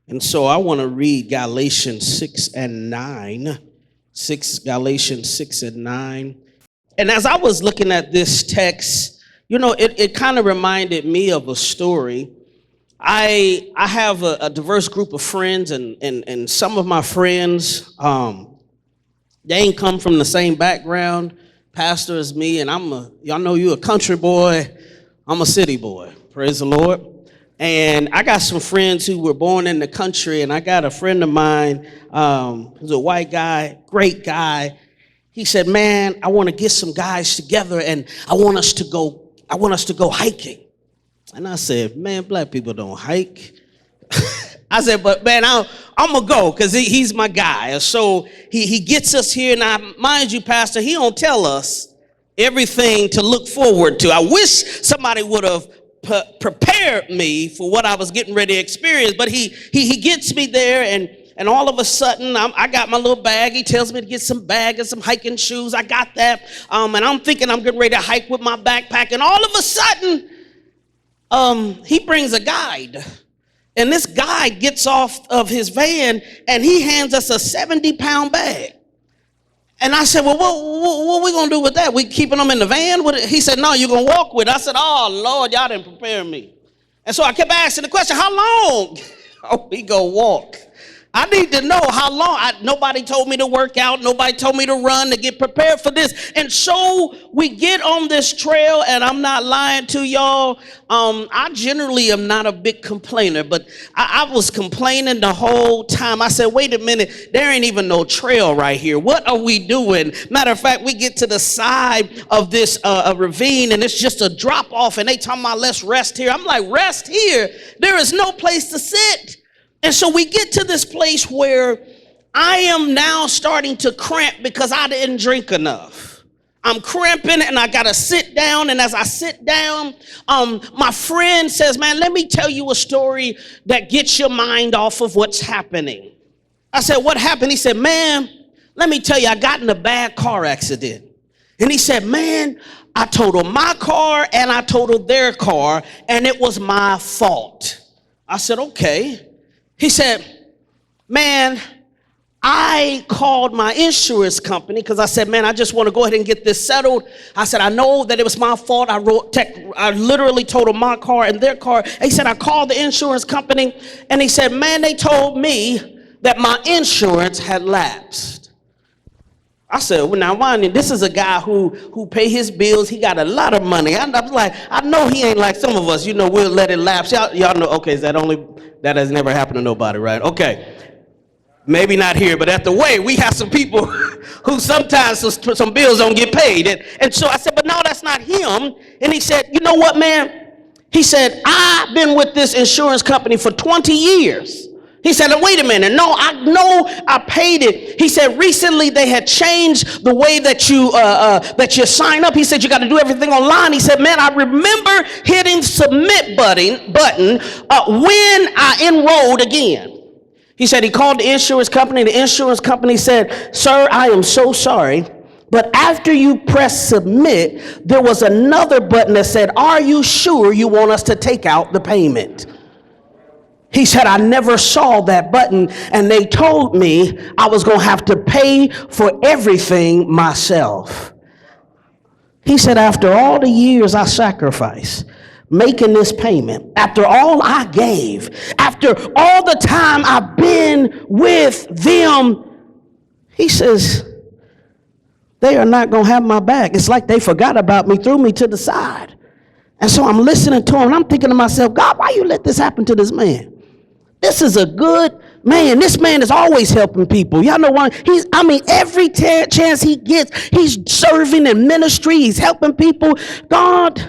And so I want to read Galatians 6 and 9. Galatians 6 and 9. And as I was looking at this text, it kind of reminded me of a story. I have a diverse group of friends, and some of my friends, they ain't come from the same background, pastor as me, and y'all know you a country boy, I'm a city boy, praise the Lord. And I got some friends who were born in the country, and I got a friend of mine who's a white guy, great guy. He said, man, I want to get some guys together, and I want us to go hiking. And I said, man, black people don't hike. I said, but man, I'm going to go because he's my guy. And so he gets us here. Now, mind you, Pastor, he don't tell us everything to look forward to. I wish somebody would have prepared me for what I was getting ready to experience. But he gets me there, and all of a sudden, I got my little bag. He tells me to get some bag and some hiking shoes. I got that. And I'm thinking I'm getting ready to hike with my backpack. And all of a sudden, he brings a guide. And this guide gets off of his van, and he hands us a 70-pound bag. And I said, well, what are we going to do with that? We keeping them in the van? He said, no, you're going to walk with it. I said, oh, Lord, y'all didn't prepare me. And so I kept asking the question, how long are we going to walk? I need to know how long. Nobody told me to work out. Nobody told me to run to get prepared for this. And so we get on this trail, and I'm not lying to y'all. I generally am not a big complainer, but I was complaining the whole time. I said, wait a minute, there ain't even no trail right here. What are we doing? Matter of fact, we get to the side of this ravine, and it's just a drop off, and they talking about let's rest here. I'm like, rest here? There is no place to sit. And so we get to this place where I am now starting to cramp because I didn't drink enough. I'm cramping and I got to sit down. And as I sit down, my friend says, man, let me tell you a story that gets your mind off of what's happening. I said, what happened? He said, man, let me tell you, I got in a bad car accident. And he said, man, I totaled my car and I totaled their car, and it was my fault. I said, okay. He said, man, I called my insurance company because I said, man, I just want to go ahead and get this settled. I said, I know that it was my fault. I literally totaled my car and their car. And he said, I called the insurance company, and he said, man, they told me that my insurance had lapsed. I said, well, now, Wanda, this is a guy who pay his bills. He got a lot of money. I was like, I know he ain't like some of us, we'll let it lapse. Y'all know, okay, that has never happened to nobody, right? Okay. Maybe not here, but at the way, we have some people who sometimes some bills don't get paid. And so I said, but no, that's not him. And he said, you know what, man? He said, I've been with this insurance company for 20 years. He said, wait a minute. No, I know I paid it. He said, recently they had changed the way that you sign up. He said, you got to do everything online. He said, man, I remember hitting submit button when I enrolled again. He said he called the insurance company. The insurance company said, sir, I am so sorry, but after you press submit, there was another button that said, are you sure you want us to take out the payment? He said, I never saw that button, and they told me I was going to have to pay for everything myself. He said, after all the years I sacrificed making this payment, after all I gave, after all the time I've been with them, he says, they are not going to have my back. It's like they forgot about me, threw me to the side. And so I'm listening to him, and I'm thinking to myself, God, why you let this happen to this man? This is a good man. This man is always helping people. Y'all know why? Every chance he gets, he's serving in ministry. He's helping people. God,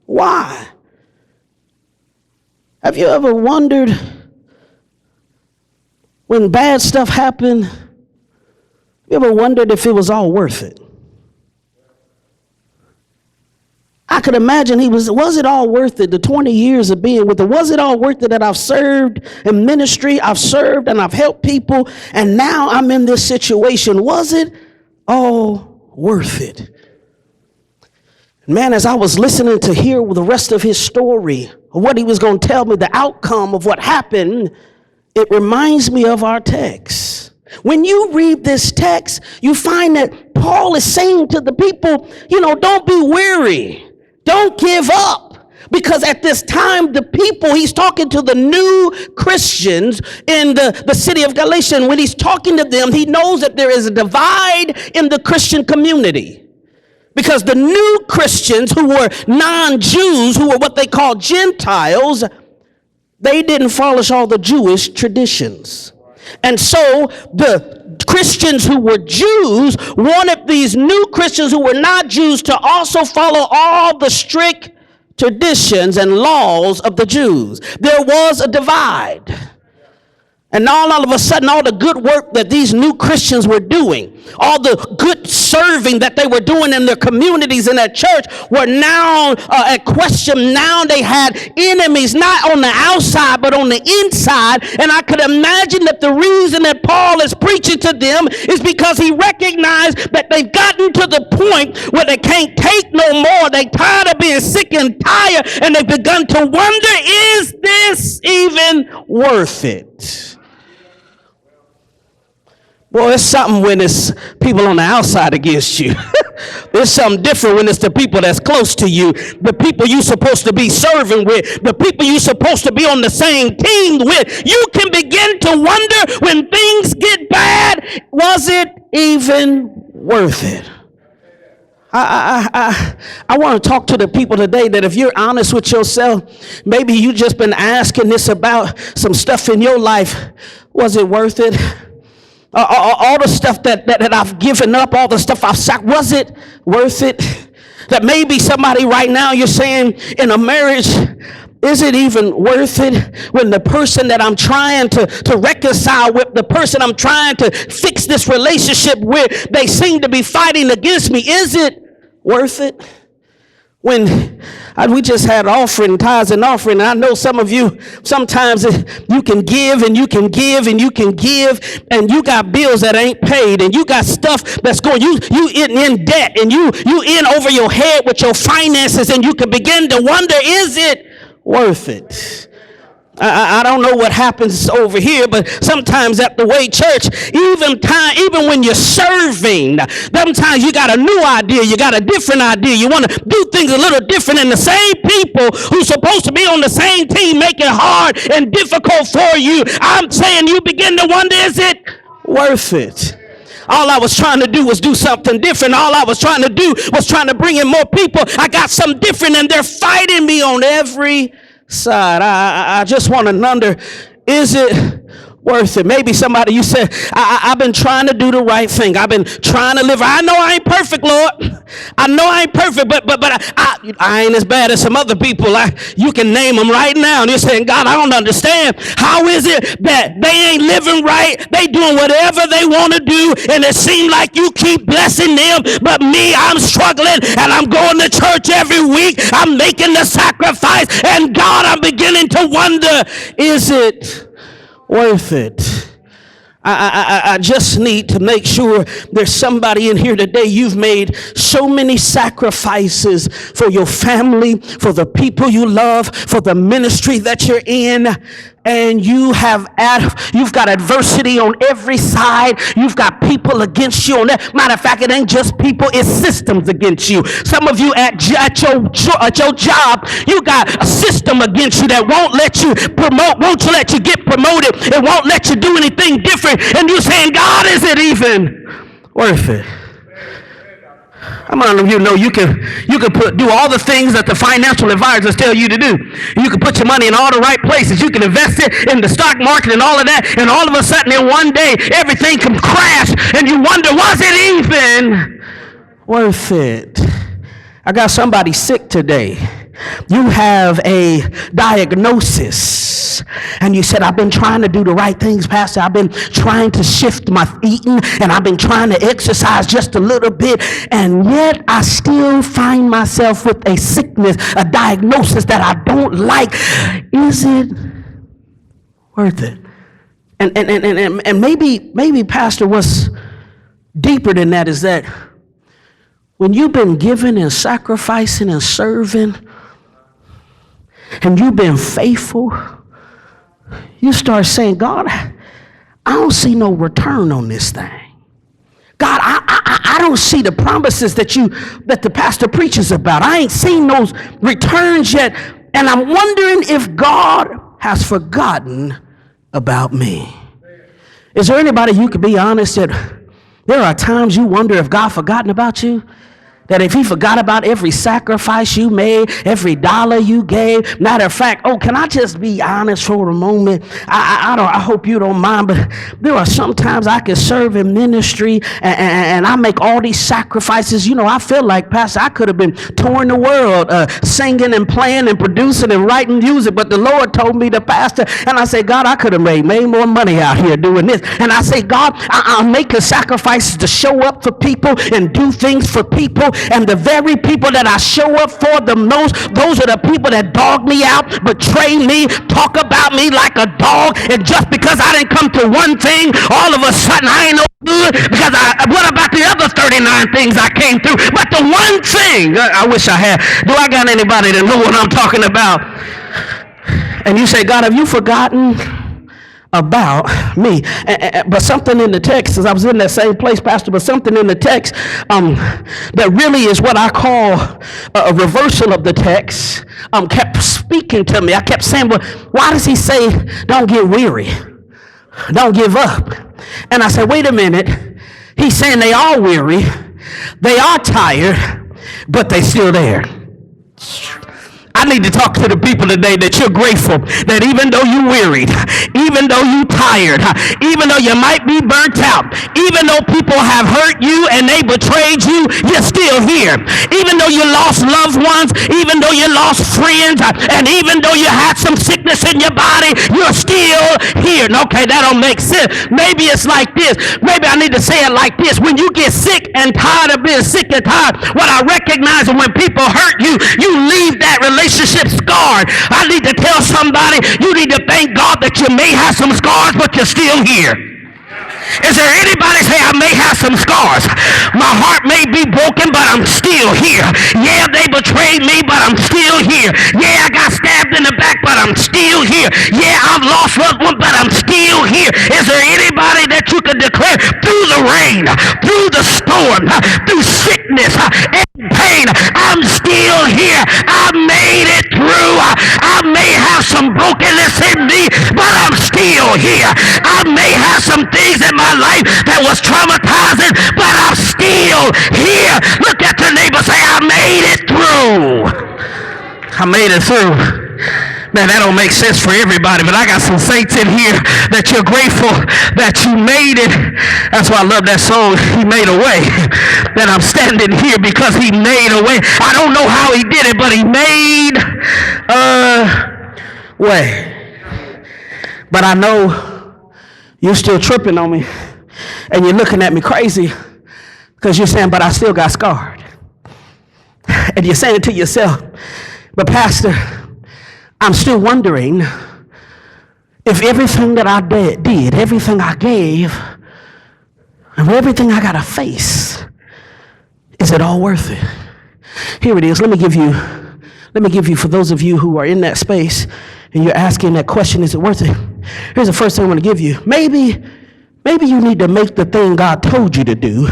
why? Have you ever wondered when bad stuff happened? You ever wondered if it was all worth it? I could imagine was it all worth it, the 20 years of being with him? Was it all worth it that I've served in ministry, I've served and I've helped people, and now I'm in this situation? Was it all worth it? Man, as I was listening to hear the rest of his story, of what he was going to tell me, the outcome of what happened, it reminds me of our text. When you read this text, you find that Paul is saying to the people, don't be weary. Don't give up. Because at this time, the people, he's talking to the new Christians in the city of Galatia. And when he's talking to them, he knows that there is a divide in the Christian community. Because the new Christians who were non-Jews, who were what they call Gentiles, they didn't follow all the Jewish traditions. And so the Christians who were Jews wanted these new Christians who were not Jews to also follow all the strict traditions and laws of the Jews. There was a divide. And all of a sudden, all the good work that these new Christians were doing, all the good serving that they were doing in their communities and at church were now at question. Now they had enemies, not on the outside, but on the inside. And I could imagine that the reason that Paul is preaching to them is because he recognized that they've gotten to the point where they can't take no more. They're tired of being sick and tired, and they've begun to wonder, is this even worth it? Boy, it's something when it's people on the outside against you. There's something different when it's the people that's close to you, the people you're supposed to be serving with, the people you're supposed to be on the same team with. You can begin to wonder when things get bad, was it even worth it? I want to talk to the people today that if you're honest with yourself, maybe you've just been asking this about some stuff in your life. Was it worth it? All the stuff that I've given up, all the stuff I've sacrificed, was it worth it? That maybe somebody right now you're saying in a marriage, is it even worth it when the person that I'm trying to reconcile with, the person I'm trying to fix this relationship with, they seem to be fighting against me? Is it worth it? When we just had offering, tithes and offering, and I know some of you, sometimes you can give and you can give and you can give, and you got bills that ain't paid, and you got stuff that's going, you in debt, and you in over your head with your finances, and you can begin to wonder, is it worth it? I don't know what happens over here, but sometimes at the Way Church, even when you're serving, sometimes you got a new idea, you got a different idea, you want to do things a little different, and the same people who's supposed to be on the same team make it hard and difficult for you. I'm saying you begin to wonder, is it worth it? All I was trying to do was do something different. All I was trying to do was trying to bring in more people. I got something different, and they're fighting me on every side. I just want to wonder, is it worth it? Maybe somebody, you said, I've been trying to do the right thing. I've been trying to live. I know I ain't perfect, Lord. I know I ain't perfect, but I ain't as bad as some other people. You can name them right now. And you're saying, God, I don't understand. How is it that they ain't living right? They doing whatever they want to do, and it seems like you keep blessing them. But me, I'm struggling, and I'm going to church every week. I'm making the sacrifice, and God, I'm beginning to wonder, is it worth it? I just need to make sure there's somebody in here today. You've made so many sacrifices for your family, for the people you love, for the ministry that you're in, and you've got adversity on every side. You've got people against you on that. Matter of fact, it ain't just people, it's systems against you. Some of you at your job, you got a system against you that won't let you let you get promoted. It won't let you do anything different. And you're saying, God, is it even worth it? How many of you know you can do all the things that the financial advisors tell you to do? You can put your money in all the right places. You can invest it in the stock market and all of that, and all of a sudden in one day everything can crash, and you wonder, was it even worth it? I got somebody sick today. You have a diagnosis, and you said, I've been trying to do the right things, Pastor. I've been trying to shift my eating, and I've been trying to exercise just a little bit, and yet I still find myself with a sickness, a diagnosis that I don't like. Is it worth it? And maybe, Pastor, what's deeper than that is that when you've been giving and sacrificing and serving, and you've been faithful, you start saying, God, I don't see no return on this thing. God, I don't see the promises that the pastor preaches about. I ain't seen those returns yet. And I'm wondering if God has forgotten about me. Is there anybody you could be honest that there are times you wonder if God forgotten about you? That if he forgot about every sacrifice you made, every dollar you gave. Matter of fact, can I just be honest for a moment? I hope you don't mind, but there are sometimes I can serve in ministry and I make all these sacrifices. You know, I feel like, Pastor, I could have been touring the world, singing and playing and producing and writing music, but the Lord told me to pastor, and I say, God, I could have made more money out here doing this. And I say, God, I'm making sacrifices to show up for people and do things for people. And the very people that I show up for the most, those are the people that dog me out, betray me, talk about me like a dog. And just because I didn't come to one thing, all of a sudden I ain't no good, because what about the other 39 things I came through? But the one thing, I wish I had. Do I got anybody that know what I'm talking about? And you say, God, have you forgotten about me? But something in the text, as I was in that same place, Pastor, but something in the text that really is what I call a reversal of the text kept speaking to me. I kept saying, well, why does he say don't get weary, don't give up? And I said, wait a minute, he's saying they are weary, they are tired, but they still there. I need to talk to the people today that you're grateful that even though you wearied, even though you tired, even though you might be burnt out, even though people have hurt you and they betrayed you, you're still here. Even though you lost loved ones, even though you lost friends, and even though you had some sickness in your body, you're still here. Okay, that don't make sense. Maybe it's like this. Maybe I need to say it like this. When you get sick and tired of being sick and tired, what I recognize is when people hurt you, you leave that relationship scarred. I need to tell somebody, you need to thank God that you may have some scars, but you're still here. Is there anybody say, I may have some scars? My heart may be broken, but I'm still here. Yeah, they betrayed me, but I'm still here. Yeah, I got stabbed in the back, but I'm still here. Yeah, I've lost loved one, but I'm still here. Is there anybody that you can declare through the rain, through the storm, through sickness and pain, I'm still here. I made it through. I may have some brokenness in me, but I'm still here. I may have some things in my life that was traumatizing, but I'm still here. Look at your neighbor, say, I made it through. I made it through. Man, that don't make sense for everybody, but I got some saints in here that you're grateful that you made it. That's why I love that song, He Made a Way. That I'm standing here because He made a way. I don't know how He did it, but He made a way. But I know you're still tripping on me, and you're looking at me crazy because you're saying, but I still got scarred. And you're saying it to yourself, but Pastor, I'm still wondering if everything that I did, everything I gave, and everything I got to face, is it all worth it? Here it is. Let me give you, for those of you who are in that space and you're asking that question, is it worth it? Here's the first thing I want to give you. Maybe you need to make the thing God told you to do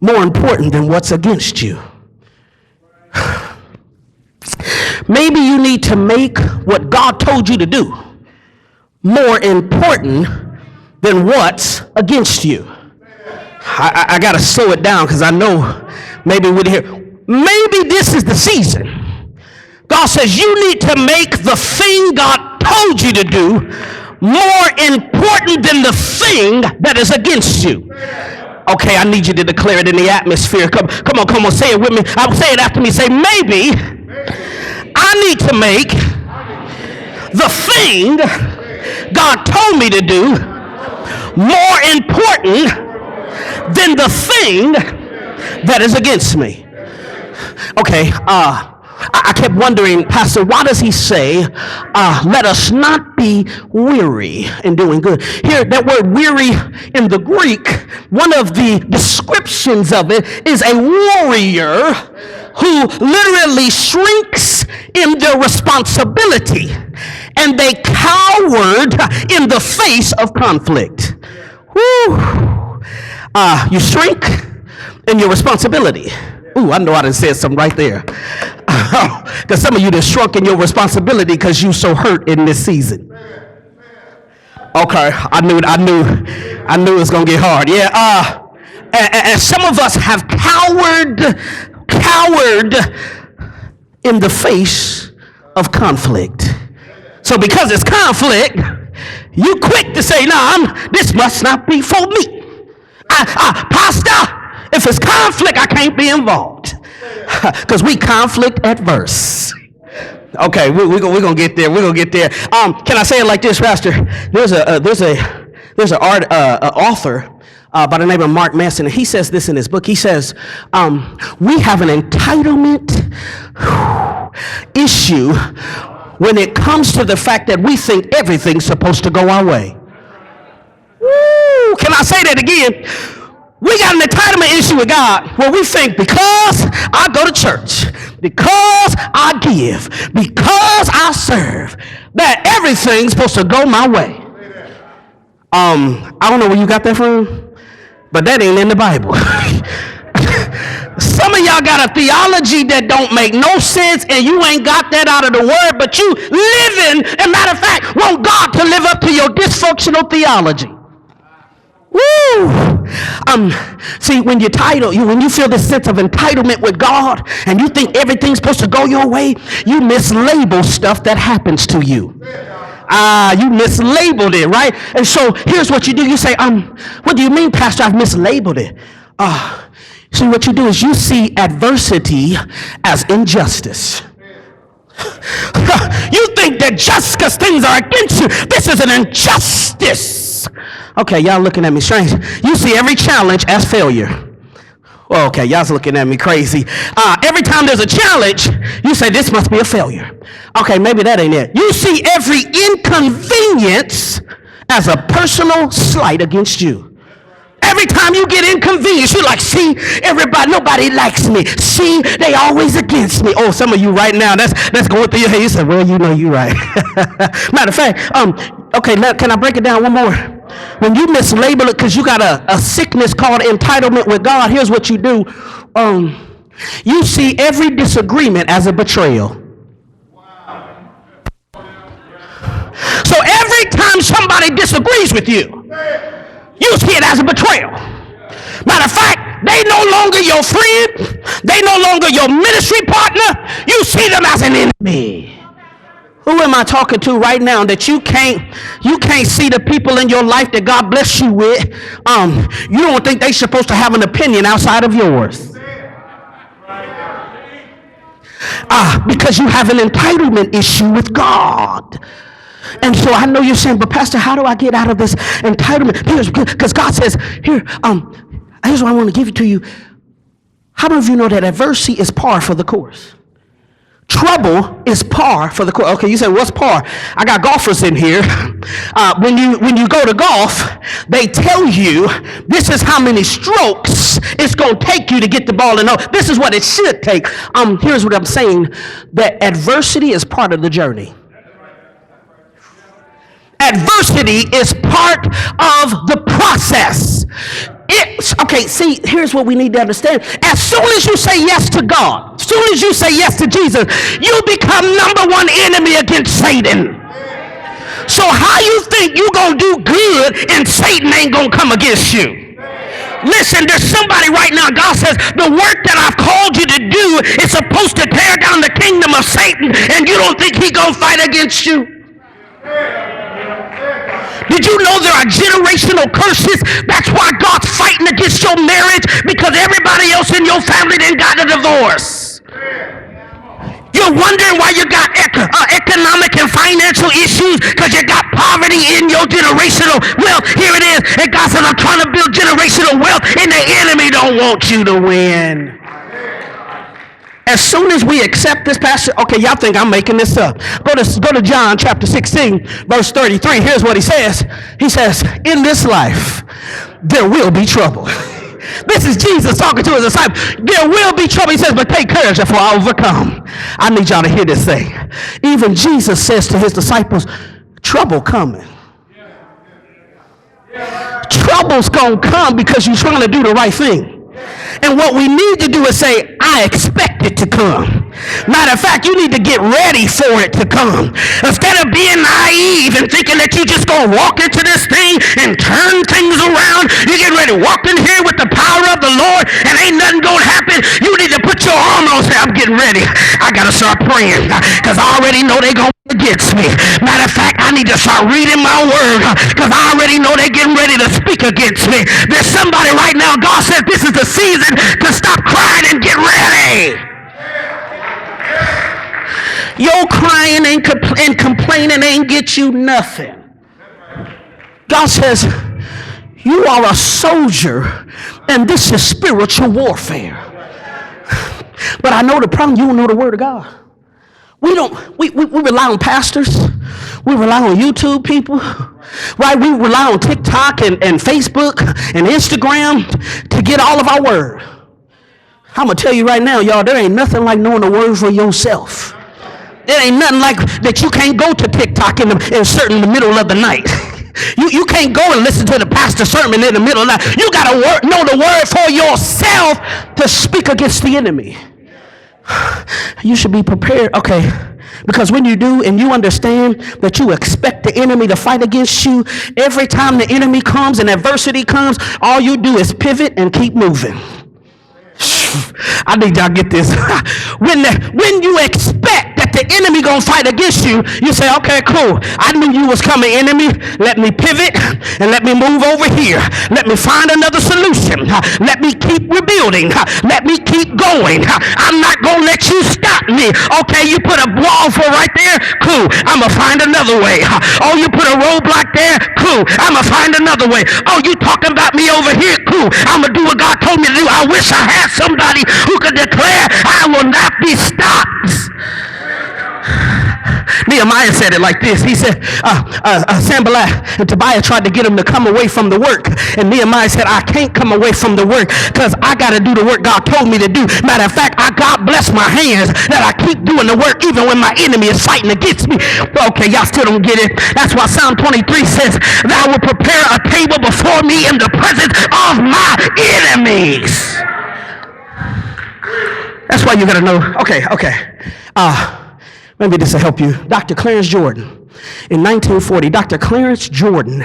more important than what's against you. Maybe you need to make what God told you to do more important than what's against you. I got to slow it down because I know maybe maybe this is the season. God says you need to make the thing God told you to do more important than the thing that is against you. Okay, I need you to declare it in the atmosphere. Come on, say it with me. I'll say it after me. Say, maybe I need to make the thing God told me to do more important than the thing that is against me. Okay, I kept wondering, Pastor, why does he say, let us not be weary in doing good? Here, that word weary in the Greek, one of the descriptions of it is a warrior who literally shrinks in their responsibility and they cowered in the face of conflict. Woo. You shrink in your responsibility. Ooh, I know I done said something right there. Because some of you just shrunk in your responsibility because you so hurt in this season. Okay, I knew it was gonna get hard. Yeah, and some of us have cowered in the face of conflict. So because it's conflict, you quick to say, "No, this must not be for me." Pastor, if it's conflict, I can't be involved because we conflict adverse. Okay, we're gonna get there. We're gonna get there. Can I say it like this, Pastor? There's an author by the name of Mark Manson, and he says this in his book. He says, we have an entitlement issue when it comes to the fact that we think everything's supposed to go our way. Woo! Can I say that again? We got an entitlement issue with God where we think because I go to church, because I give, because I serve, that everything's supposed to go my way. I don't know where you got that from, but that ain't in the Bible. Some of y'all got a theology that don't make no sense, and you ain't got that out of the word, but you living, and matter of fact, want God to live up to your dysfunctional theology. Woo! See, when you feel this sense of entitlement with God, and you think everything's supposed to go your way, you mislabel stuff that happens to you. You mislabeled it, right? And so here's what you do. You say, what do you mean, Pastor? I've mislabeled it. See, what you do is you see adversity as injustice. You think that just because things are against you, this is an injustice. Okay, y'all looking at me strange. You see every challenge as failure. Oh, okay, y'all's looking at me crazy. Every time there's a challenge, you say this must be a failure. Okay, maybe that ain't it. You see every inconvenience as a personal slight against you. Every time you get inconvenienced, you're like, see, nobody likes me. See, they always against me. Oh, some of you right now, that's going through your head. You say, well, you know you're right. Matter of fact, okay, can I break it down one more? When you mislabel it because you got a sickness called entitlement with God, here's what you do. You see every disagreement as a betrayal. So every time somebody disagrees with you, you see it as a betrayal. Matter of fact, they no longer your friend. They no longer your ministry partner. You see them as an enemy. Who am I talking to right now that you can't see the people in your life that God bless you with? You don't think they're supposed to have an opinion outside of yours. Because you have an entitlement issue with God. And so I know you're saying, but Pastor, how do I get out of this entitlement? Because God says, here's what I want to give it to you. How many of you know that adversity is par for the course? Trouble is par for the course. Okay, you say, what's par? I got golfers in here. When you go to golf, they tell you this is how many strokes it's going to take you to get the ball in. This is what it should take. Here's what I'm saying. That adversity is part of the journey. Adversity is part of the process. See, here's what we need to understand. As soon as you say yes to God, as soon as you say yes to Jesus, you become number one enemy against Satan. So how you think you gonna do good and Satan ain't gonna come against you? Listen, there's somebody right now, God says, the work that I've called you to do is supposed to tear down the kingdom of Satan, and you don't think he gonna fight against you? Did you know there are generational curses? That's why God's fighting against your marriage, because everybody else in your family done got a divorce. You're wondering why you got economic and financial issues because you got poverty in your generational wealth. Here it is. And God said, I'm trying to build generational wealth, and the enemy don't want you to win. As soon as we accept this passage, okay, y'all think I'm making this up. Go to John chapter 16, verse 33. Here's what he says. He says, in this life, there will be trouble. This is Jesus talking to his disciples. There will be trouble. He says, but take courage, for I overcome. I need y'all to hear this thing. Even Jesus says to his disciples, trouble coming. Trouble's going to come because you're trying to do the right thing. And what we need to do is say, I expect it to come. Matter of fact, you need to get ready for it to come. Instead of being naive and thinking that you just going to walk into this thing and turn things around, you get ready to walk in here with the power of the Lord and ain't nothing going to happen. You need to put your arm on and say, I'm getting ready. I got to start praying because I already know they're going to against me. Matter of fact, I need to start reading my word because I already know they're getting ready to speak against me. There's somebody right now, God says this is the season to stop crying and get ready. Your crying and complaining ain't get you nothing. God says you are a soldier and this is spiritual warfare. But I know the problem, you don't know the word of God. We rely on pastors. We rely on YouTube people, right? We rely on TikTok and Facebook and Instagram to get all of our word. I'm going to tell you right now, y'all, there ain't nothing like knowing the word for yourself. There ain't nothing like that. You can't go to TikTok in the middle of the night. You can't go and listen to the pastor's sermon in the middle of the night. You got to know the word for yourself to speak against the enemy. You should be prepared, okay, because when you do and you understand that you expect the enemy to fight against you, every time the enemy comes and adversity comes, all you do is pivot and keep moving. I need y'all get this. When you expect that the enemy gonna fight against you, you say, okay, cool. I knew you was coming, enemy. Let me pivot and let me move over here. Let me find another solution. Let me keep rebuilding. Let me keep going. I'm not gonna let you stop me. Okay, you put a wall for right there? Cool. I'm gonna find another way. Oh, you put a roadblock there? Cool. I'm gonna find another way. Oh, you talking about me over here? Cool. I'm gonna do what God told me to do. I wish I had somebody who could declare, I will not be stopped. Nehemiah said it like this. He said, Sanballat and Tobiah tried to get him to come away from the work. And Nehemiah said, I can't come away from the work because I got to do the work God told me to do. Matter of fact, God bless my hands that I keep doing the work even when my enemy is fighting against me. Okay, y'all still don't get it. That's why Psalm 23 says, thou will prepare a table before me in the presence of my enemies. That's why you got to know. Okay. Maybe this will help you. Dr. Clarence Jordan, in 1940, Dr. Clarence Jordan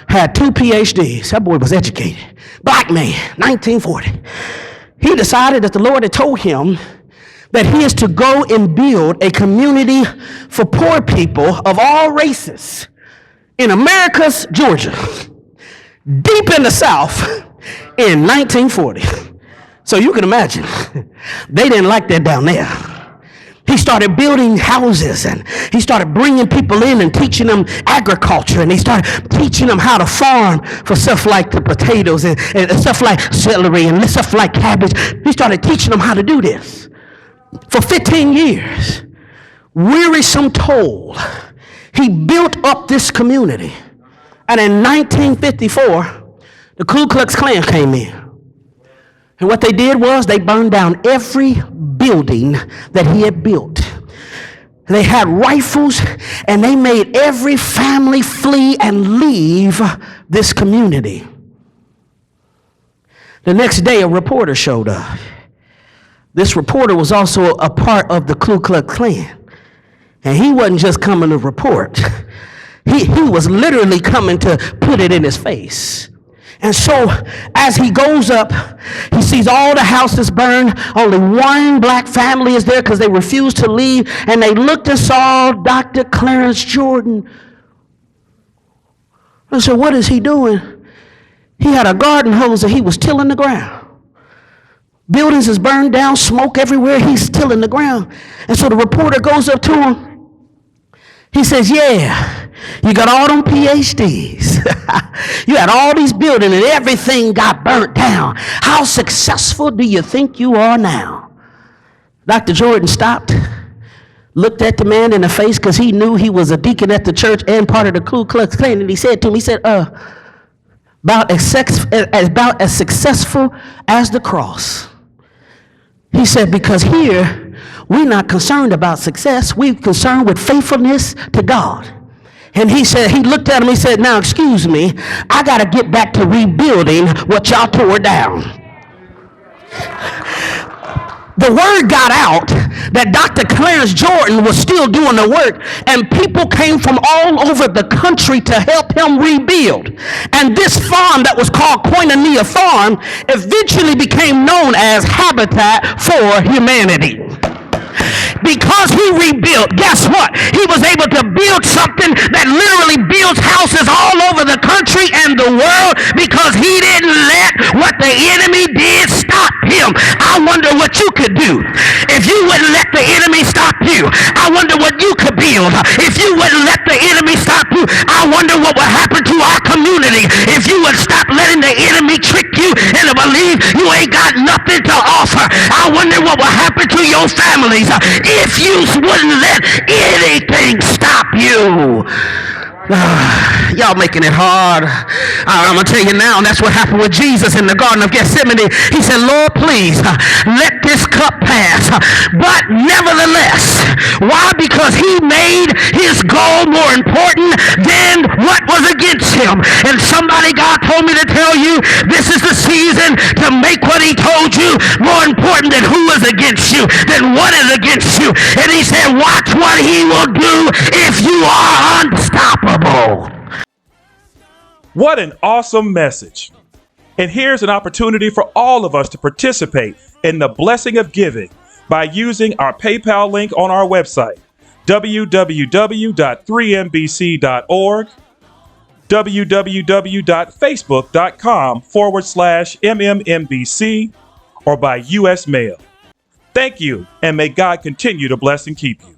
had 2 PhDs. That boy was educated. Black man, 1940. He decided that the Lord had told him that he is to go and build a community for poor people of all races in America's Georgia, deep in the South, in 1940. So you can imagine, they didn't like that down there. He started building houses and he started bringing people in and teaching them agriculture, and he started teaching them how to farm for stuff like the potatoes and stuff like celery and stuff like cabbage. He started teaching them how to do this for 15 years. Wearisome toil. He built up this community. And in 1954, the Ku Klux Klan came in. And what they did was they burned down every building that he had built. They had rifles and they made every family flee and leave this community. The next day, a reporter showed up. This reporter was also a part of the Ku Klux Klan. And he wasn't just coming to report. He was literally coming to put it in his face. And so as he goes up, he sees all the houses burned. Only one black family is there because they refused to leave. And they looked and saw Dr. Clarence Jordan. And so what is he doing? He had a garden hose and he was tilling the ground. Buildings is burned down, smoke everywhere. He's tilling the ground. And so the reporter goes up to him. He says, yeah, you got all them PhDs. You had all these buildings and everything got burnt down. How successful do you think you are now? Dr. Jordan stopped, looked at the man in the face because he knew he was a deacon at the church and part of the Ku Klux Klan. And he said to him, he said, about as successful as the cross. He said, because here, we're not concerned about success. We're concerned with faithfulness to God. And he said, he looked at him, he said, now, excuse me, I got to get back to rebuilding what y'all tore down. The word got out that Dr. Clarence Jordan was still doing the work, and people came from all over the country to help him rebuild. And this farm that was called Koinonia Farm eventually became known as Habitat for Humanity. Because he rebuilt, guess what? He was able to build something that literally builds houses all over the country and the world because he didn't let what the enemy did stop him. I wonder what you could do if you wouldn't let the enemy stop you. I wonder what you could build if you wouldn't let the enemy stop you. I wonder what would happen to our community if you would stop letting the enemy trick you into believe you ain't got nothing to offer. I wonder what will happen to your families if you wouldn't let anything stop you. Y'all making it hard. I'm going to tell you now, that's what happened with Jesus in the Garden of Gethsemane. He said, Lord, please, let this cup pass. But nevertheless, why? Because he made his goal more important than what was against him. And somebody, God told me to tell you, this is the season to make what he told you more important than who is against you, than what is against you. And he said, watch what he will do if you are unstoppable. What an awesome message. And here's an opportunity for all of us to participate in the blessing of giving by using our PayPal link on our website, www.3mbc.org, www.facebook.com/MMMBC, or by U.S. mail. Thank you, and may God continue to bless and keep you.